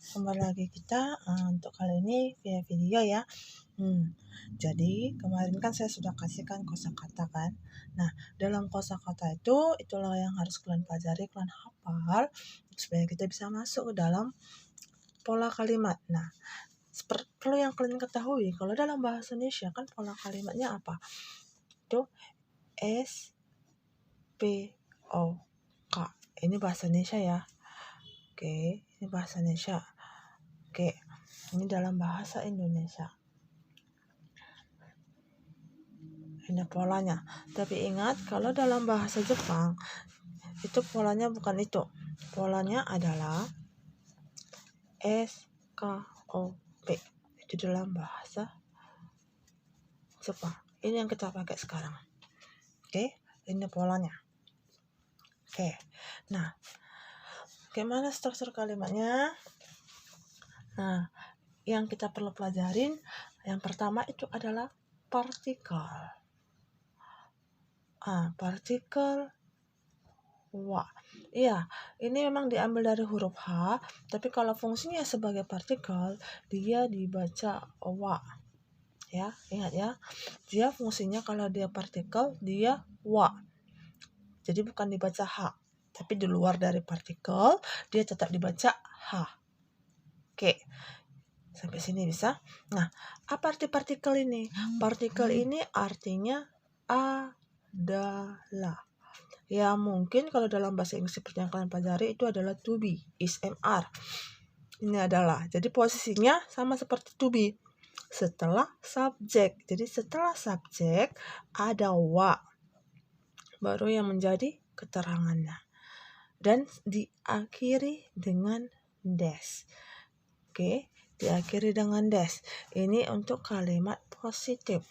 kembali lagi kita untuk kali ini via video ya. Jadi kemarin kan saya sudah kasihkan kosakata kan. Nah, dalam kosakata itulah yang harus kalian pelajari, kalian hafal supaya kita bisa masuk ke dalam pola kalimat. Nah, perlu yang kalian ketahui kalau dalam bahasa Indonesia kan pola kalimatnya apa? Itu S P O K. Ini bahasa Indonesia ya. Oke, ini bahasa Indonesia. Oke, ini dalam bahasa Indonesia. Ini polanya. Tapi ingat, kalau dalam bahasa Jepang, itu polanya bukan itu. Polanya adalah S, K, O, P. Itu dalam bahasa Jepang. Ini yang kita pakai sekarang. Oke, ini polanya. Oke, nah, bagaimana struktur kalimatnya? Nah, yang kita perlu pelajarin, yang pertama itu adalah partikel. Partikel wa. Iya, ini memang diambil dari huruf H, tapi kalau fungsinya sebagai partikel, dia dibaca wa. Ya, ingat ya. Dia fungsinya kalau dia partikel, dia wa. Jadi bukan dibaca H, tapi di luar dari partikel, dia tetap dibaca H. Oke. Sampai sini bisa. Nah, apa arti partikel ini? Partikel ini artinya adalah. Ya, mungkin kalau dalam bahasa Inggris seperti yang kalian pelajari itu adalah to be, is MR. Ini adalah. Jadi posisinya sama seperti to be. Setelah subjek. Jadi setelah subjek ada wa. Baru yang menjadi keterangannya. Dan diakhiri dengan des. Oke, diakhiri dengan des. Ini untuk kalimat positif.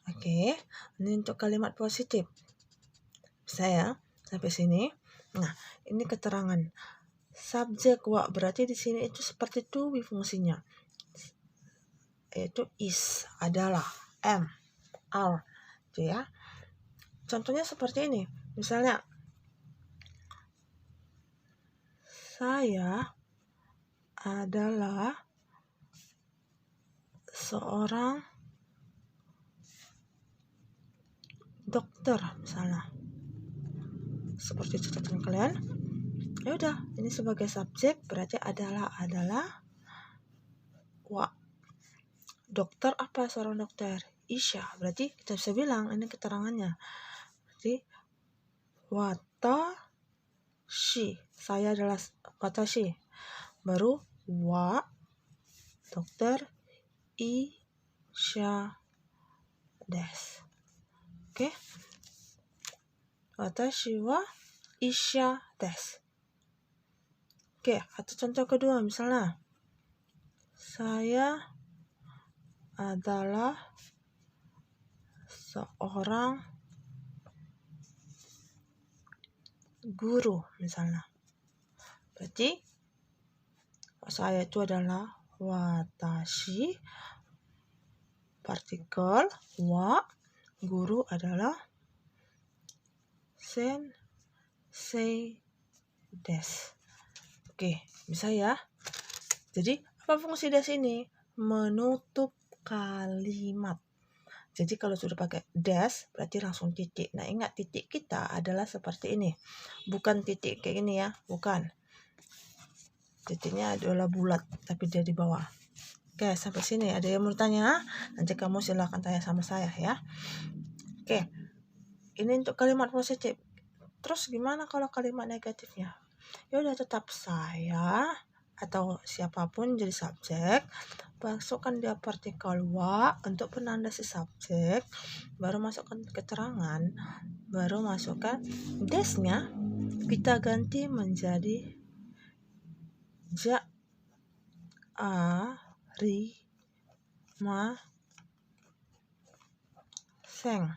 Oke, ini untuk kalimat positif. Saya sampai sini. Nah, ini keterangan subjek wa, berarti di sini itu seperti to be fungsinya. Yaitu is, adalah, am, are, gitu ya. Contohnya seperti ini. Misalnya saya adalah seorang dokter misalnya. Seperti catatan kalian. Ya udah, ini sebagai subjek berarti adalah wa. Dokter apa seorang dokter? Isya. Berarti kita bisa bilang ini keterangannya. Berarti watashi. Saya adalah watashi. Baru wa dokter Isya desu. Oke. Watashi wa Isya desu. Oke, atau contoh kedua misalnya. Saya adalah seorang guru misalnya. Berarti saya itu adalah watashi, partikel wa, guru adalah sensei desu. Oke, bisa ya. Jadi apa fungsi des ini? Menutup kalimat. Jadi kalau sudah pakai des berarti langsung titik. Nah, ingat titik kita adalah seperti ini. Bukan titik kayak gini ya, bukan. Titiknya adalah bulat tapi dia di bawah. Oke, sampai sini ada yang mau tanya? Nanti kamu silahkan tanya sama saya ya. Oke. Ini untuk kalimat positif. Terus gimana kalau kalimat negatifnya? Ya udah, tetap saya atau siapapun jadi subjek, masukkan dia partikel wa untuk penanda si subjek, baru masukkan keterangan, baru masukkan desnya, kita ganti menjadi ja a ri ma seng.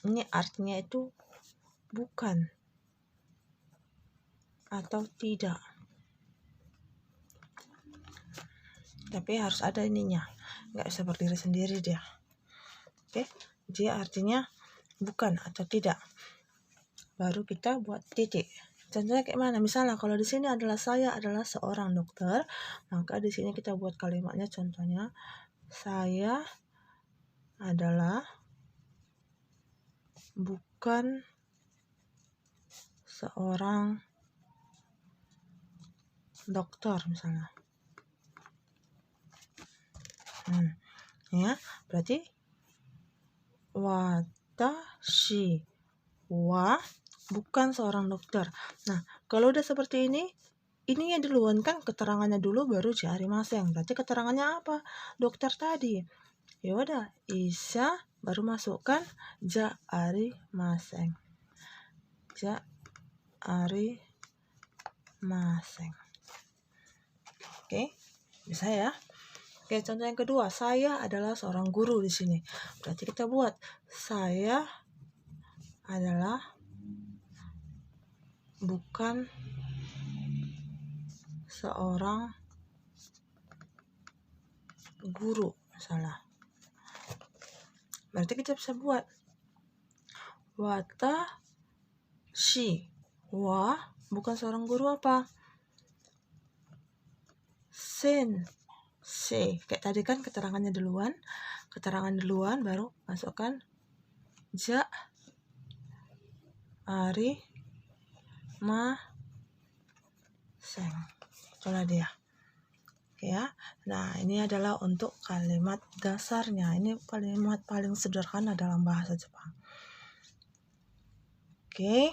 Ini artinya itu bukan atau tidak. Tapi harus ada ininya. Nggak bisa berdiri sendiri dia. Oke, dia artinya bukan atau tidak. Baru kita buat titik. Contohnya kayak mana? Misalnya kalau di sini adalah saya adalah seorang dokter, maka di sini kita buat kalimatnya contohnya saya adalah bukan seorang dokter misalnya. Ya, berarti watashi wa bukan seorang dokter. Nah, kalau udah seperti ininya duluan kan, keterangannya dulu baru jaarimasen. Berarti keterangannya apa? Dokter tadi. Ya udah, isha baru masukkan jaarimasen. Jaarimasen. Oke, bisa ya? Oke, contoh yang kedua, saya adalah seorang guru di sini. Berarti kita buat saya adalah bukan seorang guru misalnya. Berarti kita bisa buat watashi wa bukan seorang guru apa? Sensei. Kayak tadi kan keterangan duluan baru masukkan jaarimasen. Itulah dia. Ya. Nah, ini adalah untuk kalimat dasarnya. Ini kalimat paling sederhana dalam bahasa Jepang. Oke.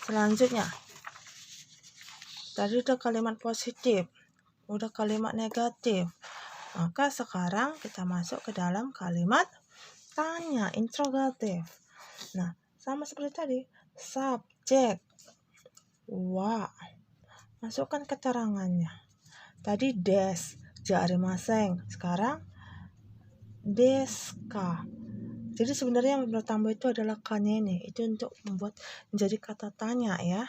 Selanjutnya. Tadi udah kalimat positif, udah kalimat negatif. Maka sekarang kita masuk ke dalam kalimat tanya, interrogatif. Nah, sama seperti tadi, subjek wa. Masukkan keterangannya. Tadi des, jaarimasen. Sekarang deska. Jadi sebenarnya yang bertambah itu adalah kanene. Itu untuk membuat menjadi kata tanya ya.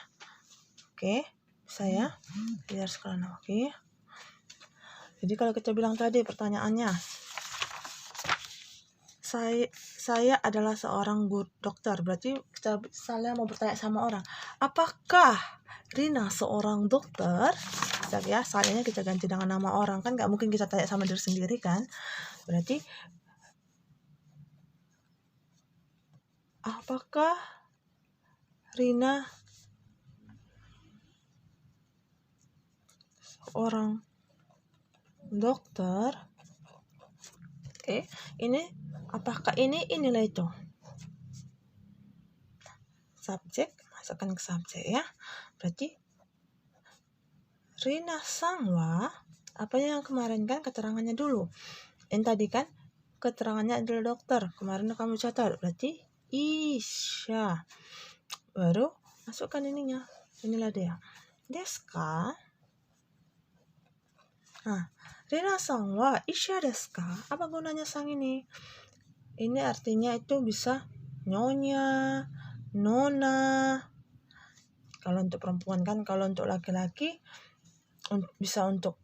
Oke, saya biar sekarang oke. Jadi kalau kita bilang tadi pertanyaannya, saya adalah seorang dokter. Berarti saya mau bertanya sama orang, apakah Rina seorang dokter? Ya, sayanya kita ganti dengan nama orang, kan nggak mungkin kita tanya sama diri sendiri kan. Berarti apakah Rina seorang dokter? Oke, ini apakah inilah itu? Subjek, masukkan ke subjek ya. Berarti Rina-san wa, apa yang kemarin kan keterangannya dulu. Yang tadi kan keterangannya adalah dokter. Kemarin kamu catat, berarti isha. Baru masukkan ininya. Inilah dia. Deska. Nah, Rina-san wa isha deska. Apa gunanya sang ini? Ini artinya itu bisa nyonya, nona. Kalau untuk perempuan kan, kalau untuk laki-laki bisa untuk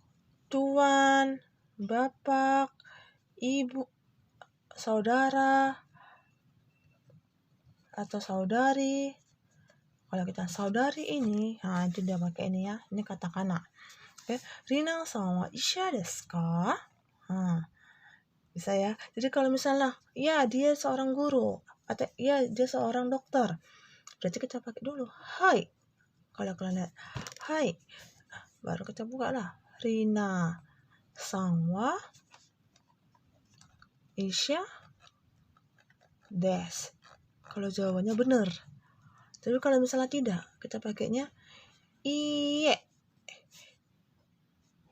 tuan, bapak, ibu, saudara, atau saudari. Kalau kita saudari ini, nah itu dia pakai ini ya. Ini katakana. Oke, Rina-san wa isha desu ka? Bisa ya. Jadi kalau misalnya, ya dia seorang guru atau ya dia seorang dokter, berarti kita pakai dulu hai. Kalau kalian lihat hai, baru kita buka lah. Rina-san wa isha desu. Kalau jawabannya benar. Tapi kalau misalnya tidak, kita pakainya iye.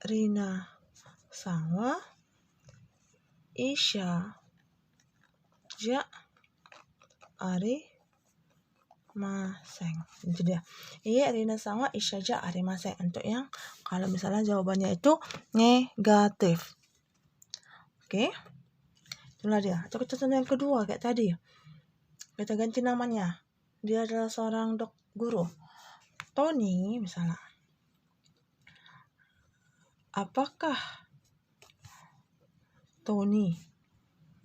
Rina-san wa isha ja arimasen. Itu dia. Iya, Rina-san wa isha ja arimasen. Untuk yang kalau misalnya jawabannya itu negatif. Oke. Itulah dia. Atau kita contoh yang kedua kayak tadi. Kita ganti namanya. Dia adalah seorang guru. Tony misalnya. Apakah Tony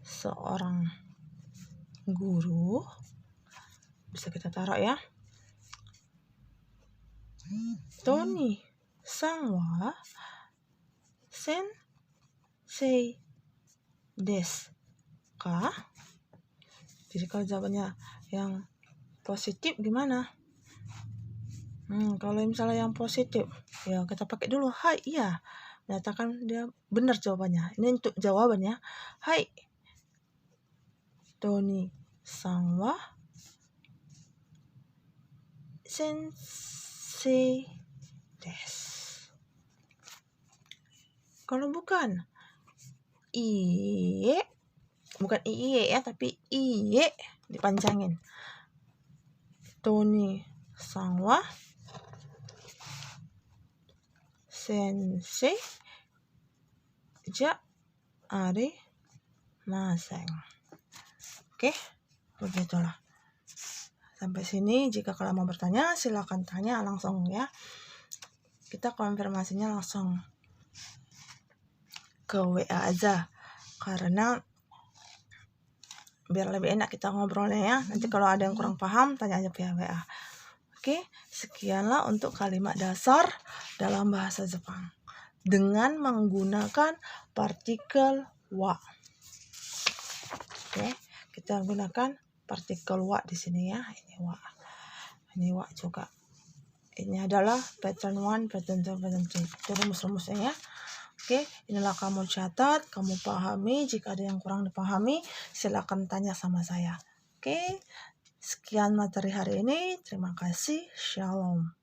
seorang guru? Bisa kita taruh ya. Tony sanwa sensei desu ka? Jadi kalau jawabannya yang positif gimana? Kalau misalnya yang positif, ya kita pakai dulu hai, iya. Menyatakan dia benar jawabannya. Ini untuk jawabannya. Hai, Tony sanwa sensei desu. Kalau bukan, iye, bukan iye ya, tapi iye dipanjangin. Tony sanwa sensei ja arimasen. Oke, begitulah. Sampai sini, jika kalian mau bertanya, silakan tanya langsung ya. Kita konfirmasinya langsung ke WA aja, karena biar lebih enak kita ngobrolnya ya. Nanti kalau ada yang kurang paham, tanya aja via WA. Oke, sekianlah untuk kalimat dasar dalam bahasa Jepang dengan menggunakan partikel wa. Oke, kita gunakan partikel wa di sini ya. Ini wa. Ini wa juga. Ini adalah pattern 1, pattern 2, pattern 3. Itu rumus-rumusnya ya. Oke, inilah kamu catat, kamu pahami. Jika ada yang kurang dipahami, silakan tanya sama saya. Oke, sekian materi hari ini. Terima kasih. Shalom.